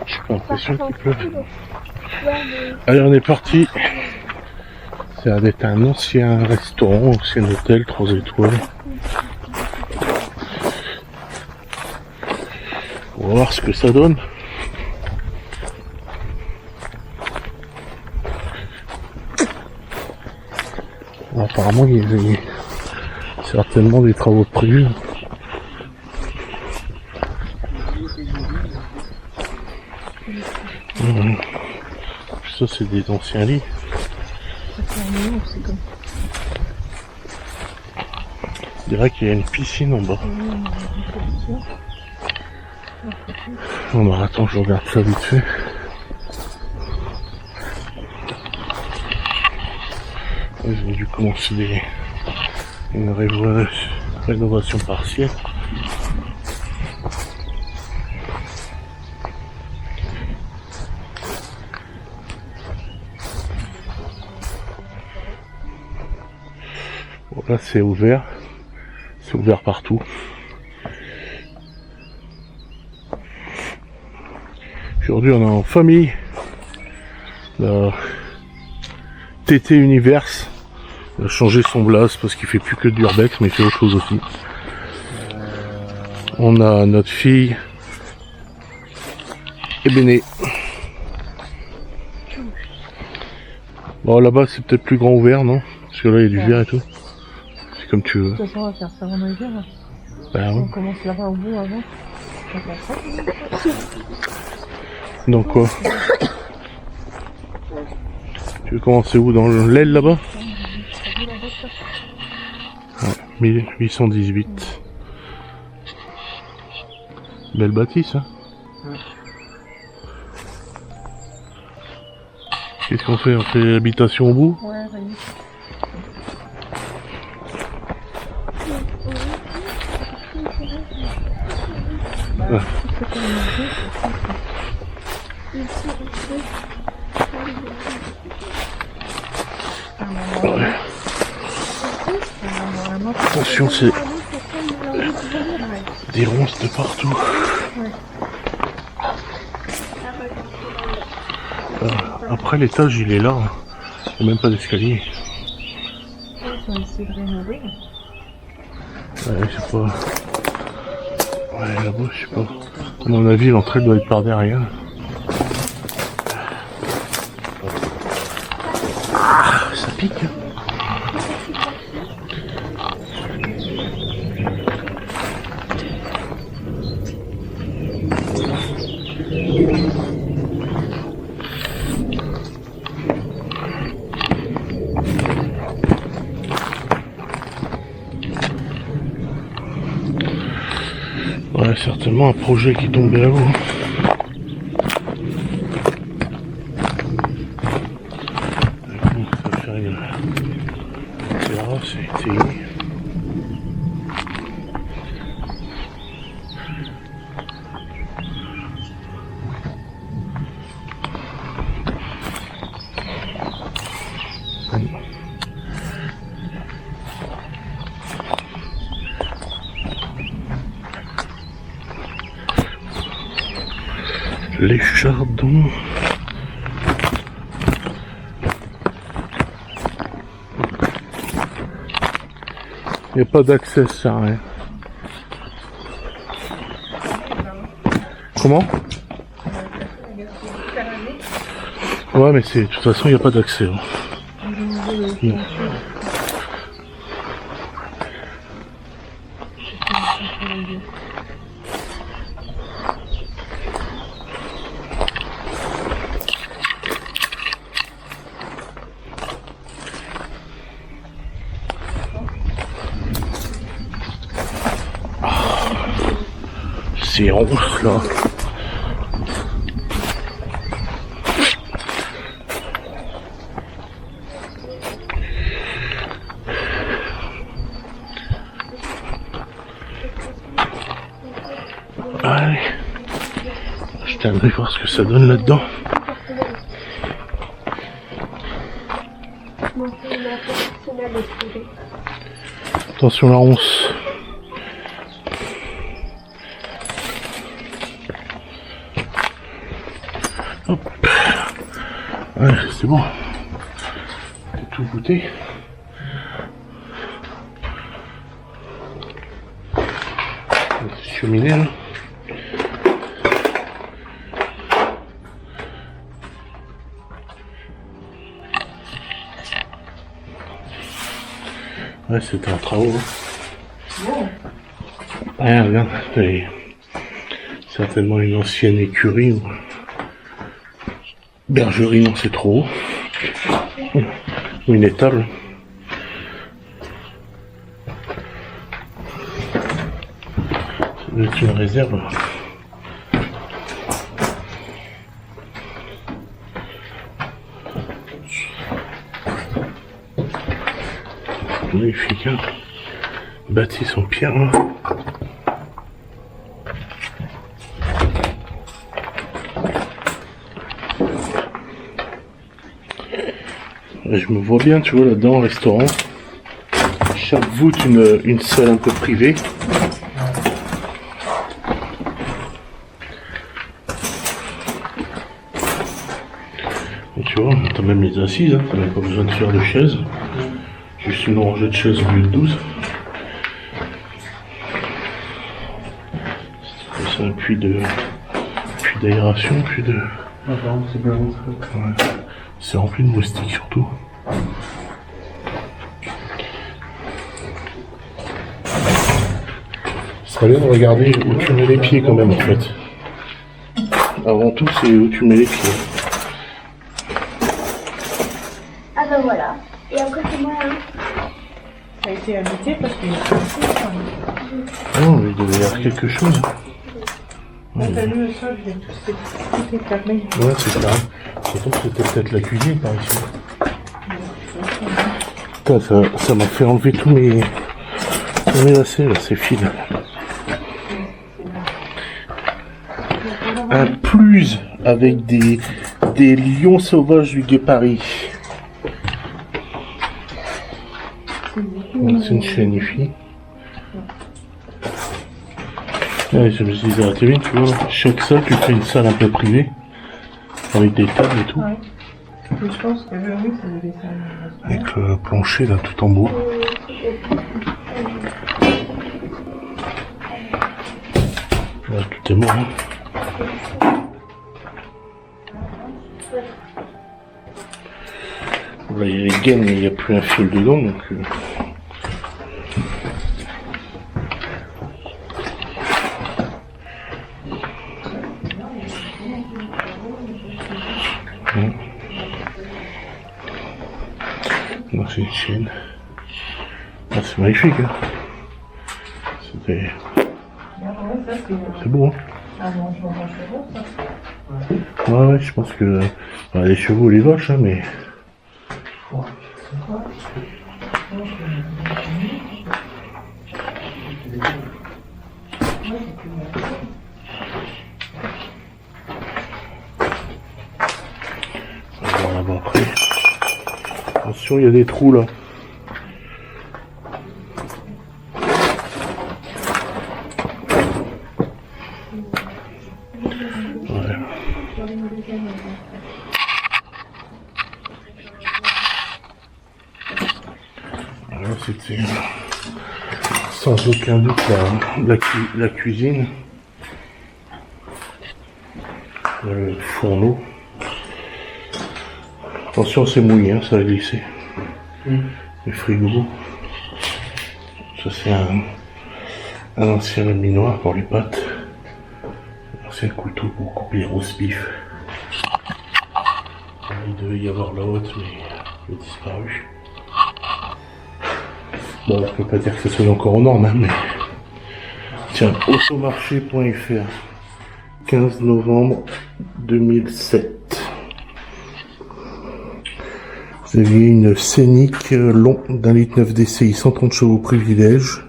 J'ai pas l'impression qu'il pleuve. Allez, on est parti. Ça va être un ancien restaurant, ancien hôtel, 3 étoiles. On va voir ce que ça donne. Apparemment, il y avait certainement des travaux prévus. Ça, c'est des anciens lits. Je dirais qu'il y a une piscine en bas. Bon bah attends, je regarde ça vite fait. Ils ont dû commencer une rénovation partielle. Bon, là c'est ouvert partout. Aujourd'hui on est en famille. La TT Universe a changé son blaze parce qu'il fait plus que de l'urbex, mais il fait autre chose aussi. On a notre fille et Béné. Bon là-bas c'est peut-être plus grand ouvert, non? Parce que là il y a du verre et tout. C'est comme tu veux. De toute façon on va faire ça avant l'hiver. Ben, On commence là-bas au bout avant. Donc quoi? Tu veux commencer où? Dans l'aile là-bas? Ouais, 1818. Belle bâtisse, hein? Qu'est-ce qu'on fait? On fait l'habitation au bout? Ouais, vas-y. Ah. Ouais. Attention, c'est des ronces de partout. Après l'étage il est là, hein. Il n'y a même pas d'escalier. Ils ont essayé de rénover. Ouais, je sais pas. Ouais, là-bas, je sais pas. À mon avis, l'entrée doit être par derrière. Ah, ça pique. Ouais, certainement un projet qui tombait à l'eau. Ça va faire une terrasse et été. Les chardons. Il n'y a pas d'accès, ça sert à rien. Comment? Ouais, mais c'est de toute façon, il n'y a pas d'accès. Hein. Non. C'est ronce là. Allez, je t'aimerais voir ce que ça donne là-dedans. Attention la ronce. Hop. Ouais, c'est bon. J'ai tout goûté. Cheminée là. Ouais, c'était un travaux. Bon. Ouais, regarde, c'est certainement une ancienne écurie ou bergerie, non, c'est trop haut. Ou une étable. Ça doit être une réserve. Magnifique, hein. Bâtisse en pierre, hein. Je me vois bien, tu vois, là-dedans, au restaurant. Chaque voûte, une salle un peu privée. Et tu vois, t'as même les assises, hein. T'as même pas besoin de faire de chaises. Juste une rangée de chaises au lieu de 12. C'est un puits d'aération, puits de... Ah, par contre, c'est bien montré. Ouais. C'est rempli de moustiques surtout. Ce serait bien de regarder où tu mets les pieds quand même en fait. Avant tout, c'est où tu mets les pieds. Ah ben voilà. Et après c'est moi hein. Ça a été habité parce qu'il y a Non, mais il devait y avoir quelque chose. T'as vu le sol, il y a tout est fermé. Ouais, c'est ça. Surtout que c'était peut-être la cuisine par ici. Putain, ça m'a fait enlever tous mes lacets là, ces fils. Un plus avec des lions sauvages du Gué-Paris. C'est une chénifie. Ouais, je me disais à la télé, tu vois, chaque salle, tu fais une salle un peu privée, avec des tables et tout, Ouais. Et je pense que oui, ça devait ça. avec le plancher là tout en bois. Là, tout est mort, hein. Là, il y a les gaines, mais il n'y a plus un fil dedans, donc... Non, c'est une chaîne. Ah, c'est magnifique, hein. C'est beau, hein. Ah non, je vois pas ça. Ouais, je pense que... les chevaux, les vaches, hein, mais... On va voir là-bas après. Attention, il y a des trous là. Ouais. Alors c'était sans aucun doute la cuisine. Le fourneau. Attention, c'est mouillé, hein, ça va glisser. Le frigo. Ça, c'est un ancien laminoir pour les pâtes. Un ancien couteau pour couper les roast beef. Il devait y avoir la haute, mais il a disparu. Bon, je peux pas dire que ce soit encore aux normes, hein, mais... Tiens, automarché.fr. 15 novembre 2007. Vous aviez une Scénic long d'un litre 9 DCI 130 chevaux privilège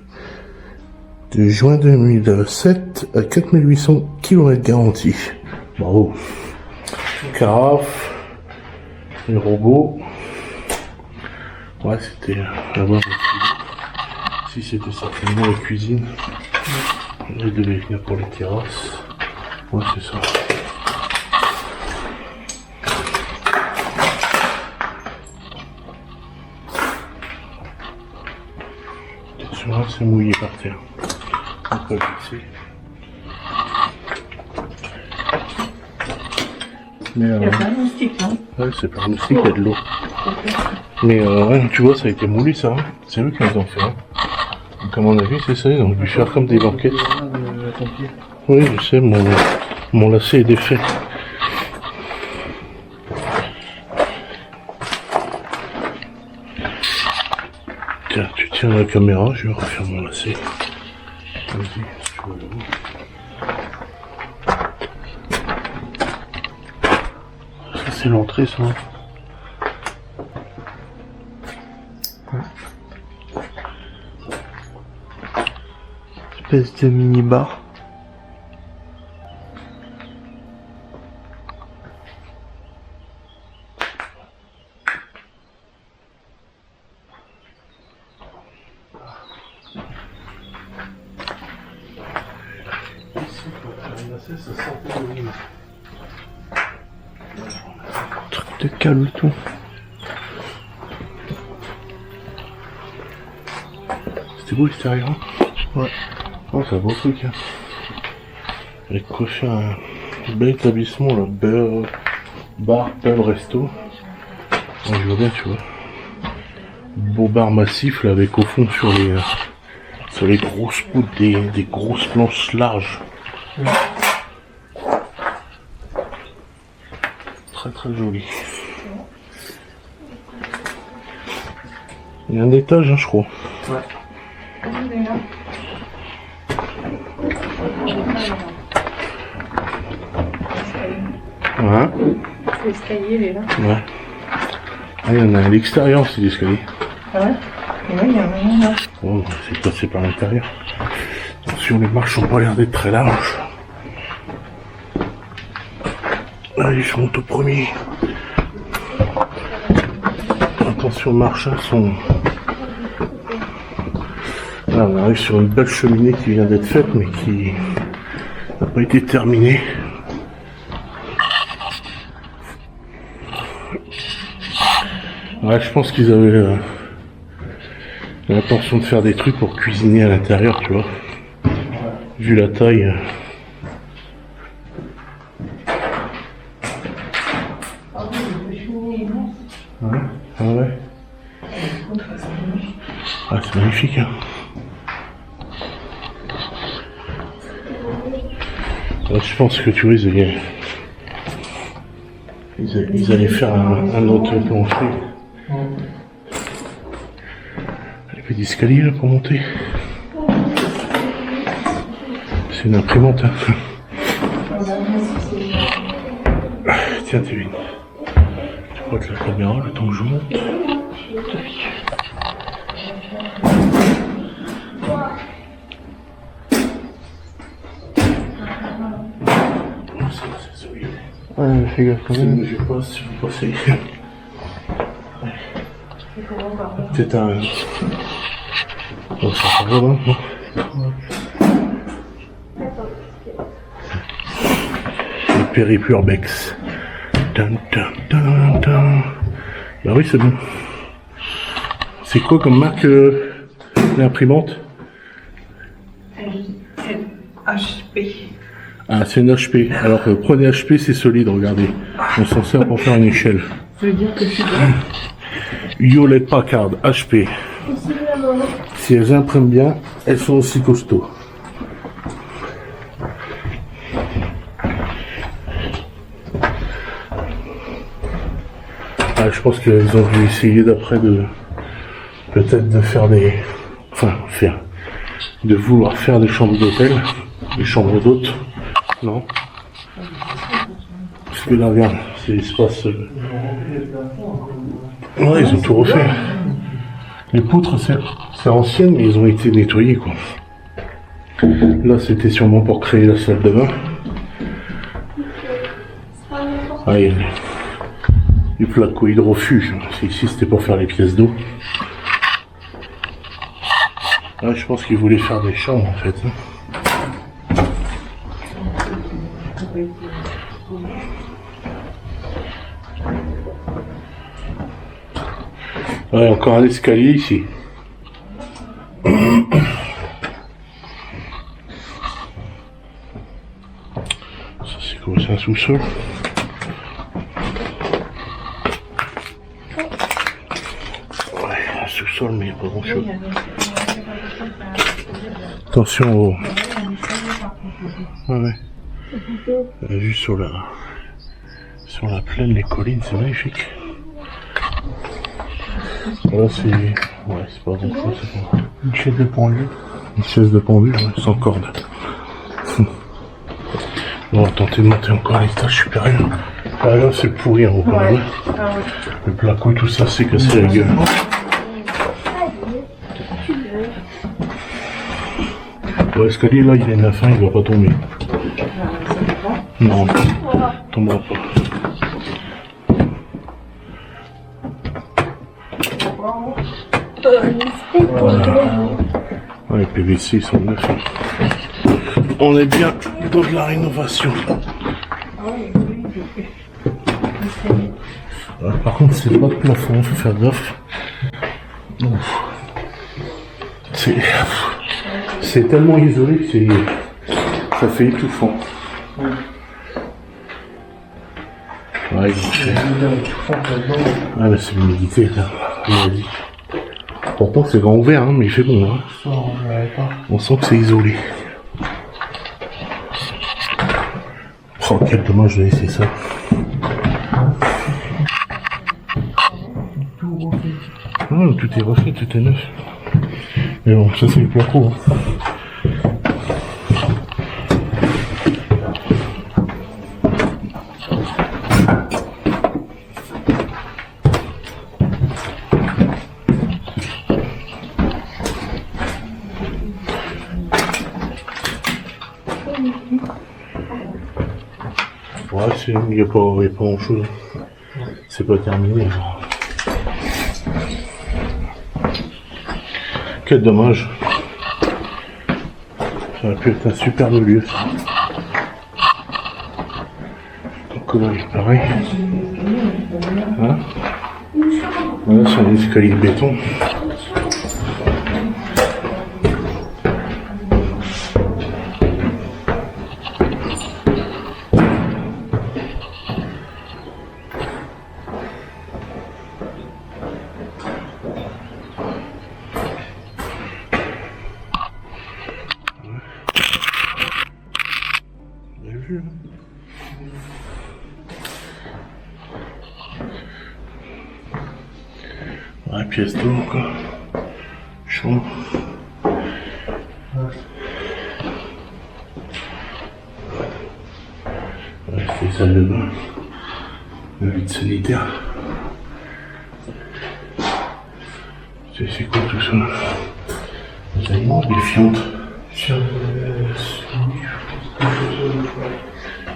de juin 2007 à 4800 km garantie. Bravo. Carafe, les robots. Ouais, c'était là-bas. Si c'était certainement la cuisine, il devait venir pour les terrasses. Ouais, c'est ça. Là, c'est mouillé par terre. On peut le laisser. Mais, Il n'y a pas de moustique, non? ouais, c'est pas un moustique, il y a de l'eau. Mais ouais, tu vois, ça a été moulu ça. Hein. C'est eux qui les ont fait. Hein. Donc à mon avis, c'est ça, ils ont dû faire comme des banquettes. Oui, je sais, mon lacet est défait. Tiens, tu tiens la caméra, je vais refaire mon lacet. Vas-y, si tu veux le voir. Ça, c'est l'entrée, ça. Espèce de mini-bar. Truc de câble tout. C'était beau l'extérieur. Ouais. Oh, c'est un beau truc. Hein. Avec quoi faire un bel établissement, là. Bar, pub, resto. Ouais, je vois bien, tu vois. Beau bar massif, là, avec au fond sur les grosses poutres, des grosses planches larges. Très très joli. Il y a un étage, hein, je crois. Ouais. Hein? L'escalier, il est là. Ouais. Ah, il y en a à l'extérieur aussi, l'escalier. Ah ouais? Oui, il y en a un là. Oh, c'est passé par l'intérieur. Attention, les marches n'ont pas l'air d'être très larges. Allez, je monte au premier. Attention, marches sont... Là, on arrive sur une belle cheminée qui vient d'être faite, mais qui n'a pas été terminée. Ouais, je pense qu'ils avaient l'intention de faire des trucs pour cuisiner à l'intérieur, tu vois. Vu la taille. Ouais. Ah ouais. Ah, c'est magnifique, hein. Là, je pense que tu vois, ils allaient faire un autre plancher. Il y avait des escaliers là pour monter. C'est une imprimante. Hein. Tiens, Tévin. Tu crois que la caméra, le temps que je monte. Ouais, fais gaffe quand même. Je passe, je vais passer. C'est un... Oh, ça va, non? Le périple urbex. Dun, dun, dun, dun. Bah oui, c'est bon. C'est quoi comme marque l'imprimante? HP. Ah, c'est une HP. Alors prenez HP, c'est solide, regardez. On s'en sert pour faire une échelle. Ça veut dire que je suis bien. Hewlett Packard, HP. Si elles impriment bien, elles sont aussi costauds. Ah, je pense qu'ils ont dû essayer d'après peut-être de faire de vouloir faire des chambres d'hôtel, des chambres d'hôtes. Non. Parce que là, regarde, c'est l'espace. Ouais, ils ont tout refait. Les poutres, c'est ancienne, mais ils ont été nettoyés, quoi. Là, c'était sûrement pour créer la salle de bain. Ah, il y a du placo hydrofuge. Ici, c'était pour faire les pièces d'eau. Ah, je pense qu'ils voulaient faire des chambres, en fait. Ouais, encore un escalier ici. quoi, c'est un sous-sol. Ouais, un sous-sol, mais il n'y a pas grand-chose. Attention au... Ah ouais. La vue sur la plaine, les collines, c'est magnifique. Là, c'est... Ouais, c'est pas grand-chose, c'est pas... Une chaise de pendule. Une chaise de pendule, ouais, sans corde. On va tenter de monter encore à l'étage supérieur. Ah là, c'est pourri en haut, quand même. Ah ouais. Le placo et tout ça, c'est cassé la gueule. Ouais, l'escalier là, il est neuf, hein, il va pas tomber. Non, il tombera pas. Ouais, les PVC ils sont neufs. On est bien dans de la rénovation. Par contre, c'est pas de plafond, faut faire gaffe. Ouf. C'est tellement isolé que ça fait étouffant. Ouais, ah mais c'est l'humidité là. Pourtant c'est grand ouvert, hein, mais il fait bon. Hein. On sent que c'est isolé. Oh, quel dommage de laisser ça. Ah, tout est refait, tout est neuf. Mais bon, ça c'est le placo. Hein. Ouais, il n'y a pas grand chose. C'est pas terminé. Quel dommage. Ça aurait pu être un superbe lieu. Donc là, pareil. Hein, voilà, c'est un escalier de béton. Ouais, pièce d'eau quoi. Chambre. Ouais, c'est les salles de bain. Le vide sanitaire. C'est quoi tout ça? Les aliments, des fientes.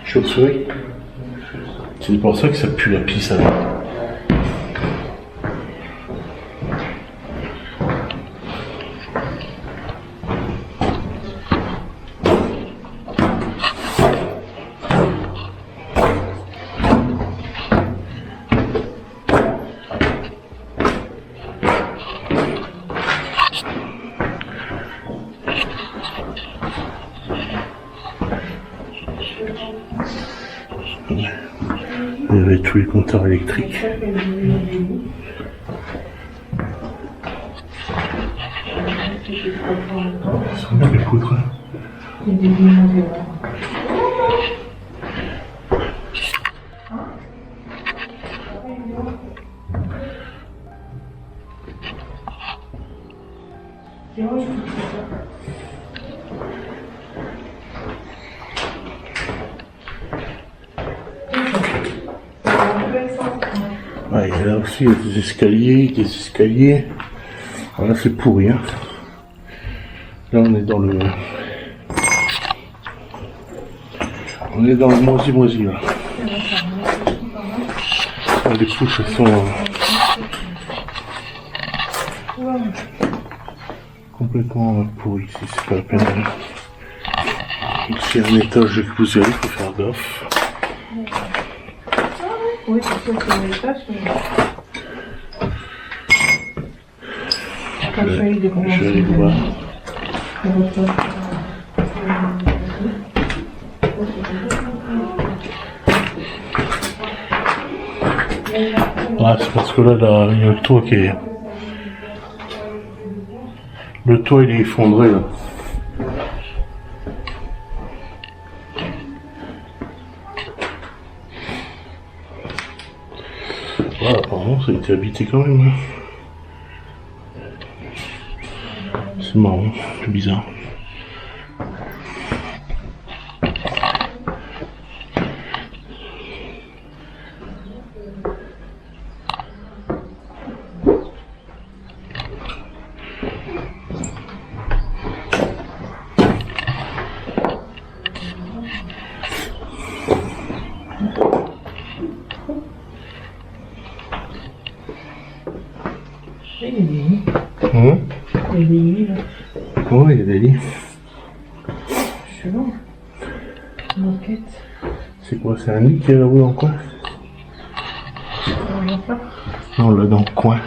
Chauve-souris. C'est pour ça que ça pue la pisse avant. Il y avait tous les compteurs électriques. Ils sont bien les poutres. Ouais, et là aussi il y a des escaliers. Voilà, c'est pourri. Hein. Là on est dans le moisi là. Ah, les couches elles sont complètement pourries ici, c'est pas la peine. S'il y a un étage que vous y allez, il faut faire gaffe. Oui, c'est sûr que c'est l'étage, mais... Je vais aller voir. Ah, c'est parce que là, il y a le toit qui est... Le toit, il est effondré, là. Voilà, apparemment, ça a été habité quand même. Hein. C'est marrant, c'est bizarre. Il y a des lits. Hum? Il y a des lits là. Ouais, il y a des lits. Je suis long. Moquette. C'est quoi, c'est un lit qui est là-haut dans le coin? On voit pas. Non, là dans le coin.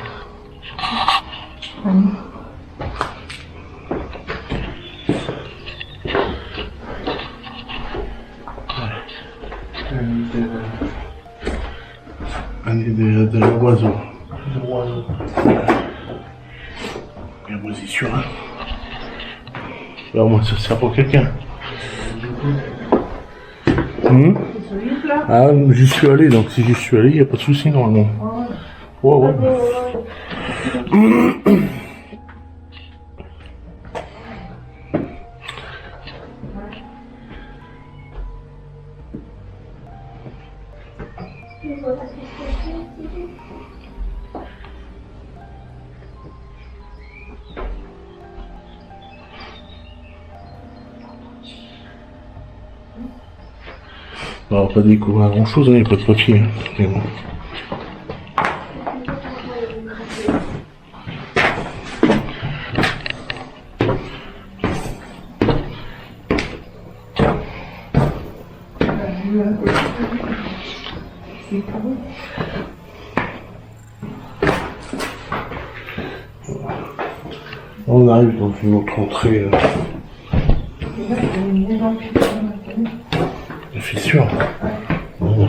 Un lit de l'oiseau. Bien posé sur un. Alors moi ça sert pour quelqu'un. Hum? C'est solide là. Ah, j'y suis allé, donc si j'y suis allé, il n'y a pas de souci normalement. Ouais, ouais. On va pas découvrir grand chose, il n'y a pas de papier. Hein. Mais bon. On arrive dans une autre entrée. La fissure. Non,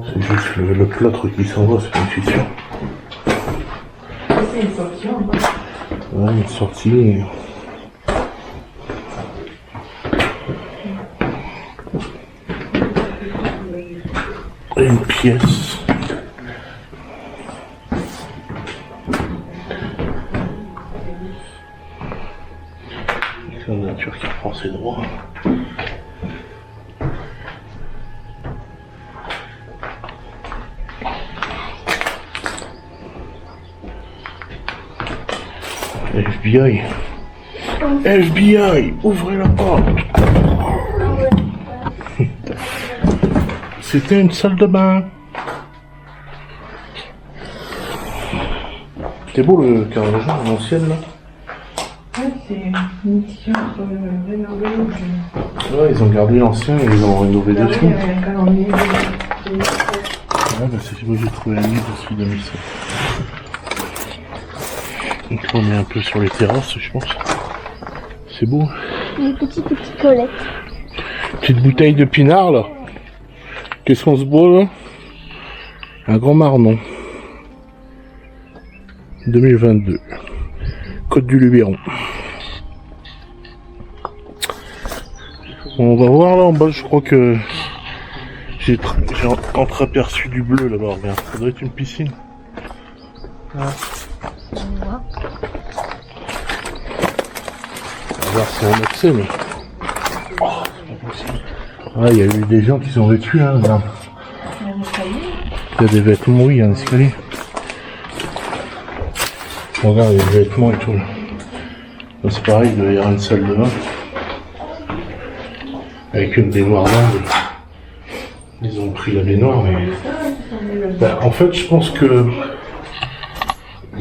c'est juste le plâtre qui s'en va, c'est une fissure. C'est une sortie en bas. Ouais, une sortie. Et une pièce. C'est la nature qui reprend ses droits. FBI. FBI, ouvrez la porte. C'était une salle de bain. C'est beau le carrelage l'ancienne là. Ouais, c'est une édition rénovée. Ouais, ils ont gardé l'ancien et ils ont rénové dessus. Il y avait un calendrier. Ouais, bah c'est moi j'ai trouvé un livre aussi 2007. Donc là on est un peu sur les terrasses, je pense. C'est beau. Une petite colette. Petite bouteille de pinard là. Qu'est-ce qu'on se boit là? Un grand marron. 2022. Côte du Luberon. On va voir là en bas, je crois que j'ai entreaperçu du bleu là-bas, regarde. Ça doit être une piscine. Ah. On va voir si on a accès, mais... Oh, c'est pas possible. Ah, il y a eu des gens qui sont vécus, hein, regarde. Il y a des vêtements, oui, il y a un escalier. Regarde, il y a des vêtements et tout. Là, c'est pareil, il doit y avoir une salle de bain. Avec une baignoire là. Ils ont pris la baignoire, mais... Ben, en fait, je pense que...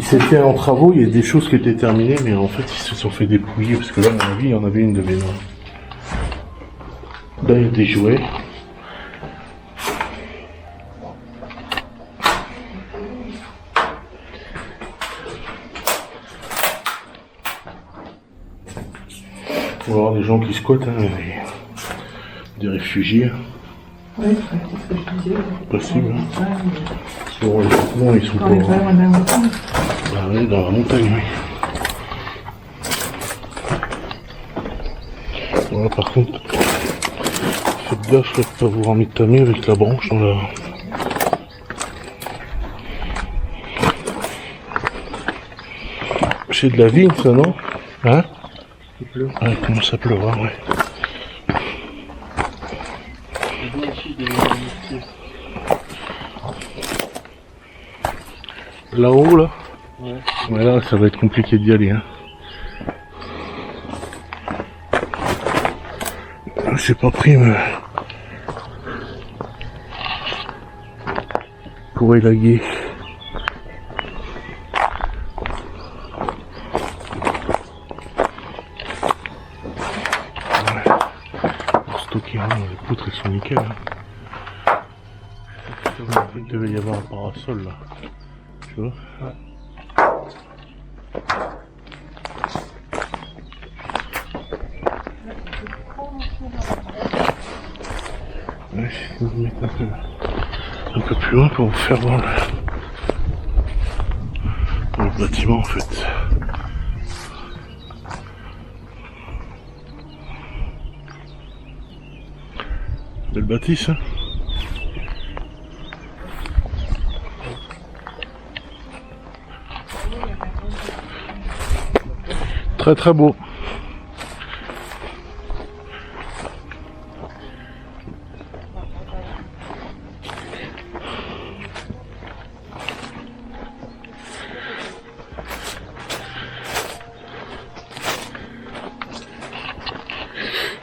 C'était en travaux, il y a des choses qui étaient terminées, mais en fait, ils se sont fait dépouiller, parce que là, à mon avis, il y en avait une de baignoire. Là, il y a des jouets. On va voir des gens qui squattent, hein, des réfugiés. Oui, c'est ce que je disais. Possible. Hein. Ouais, Bon, effectivement, ils sont quand les pas. frères, on a un bouton. Bah, on est dans la montagne, oui. Voilà, par contre, faites gaffe là, de pas vous entamer avec la branche dans la. C'est de la vigne, ça, non? Hein? Il pleut. Ah, il commence à pleuvoir, ouais. Là-haut, là? Ouais. Ouais, là, ça va être compliqué d'y aller, hein. J'ai pas pris, mais... pour élaguer. Pour stocker, hein, les poutres, elles sont nickel, hein. Il devait y avoir un parasol, là. Tu vois? Ouais, je vais vous mettre un peu plus loin pour vous faire voir le bâtiment en fait. Belle bâtisse, hein. Très très beau.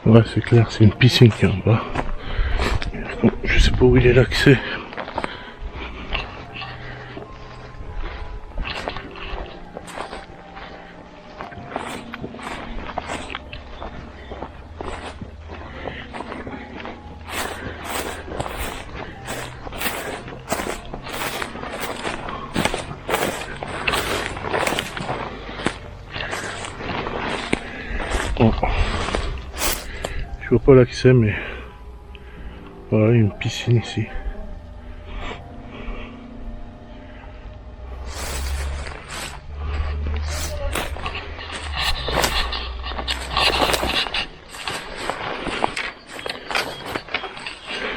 Ouais, c'est clair, c'est une piscine qui est en bas. Je sais pas où il est l'accès. Bon. Je vois pas l'accès, mais voilà, il y a une piscine ici.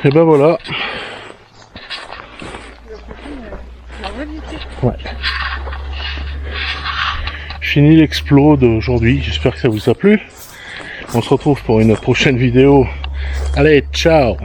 Et ben voilà. Ouais. Fini l'explo d'aujourd'hui, j'espère que ça vous a plu. On se retrouve pour une prochaine vidéo. Allez, ciao!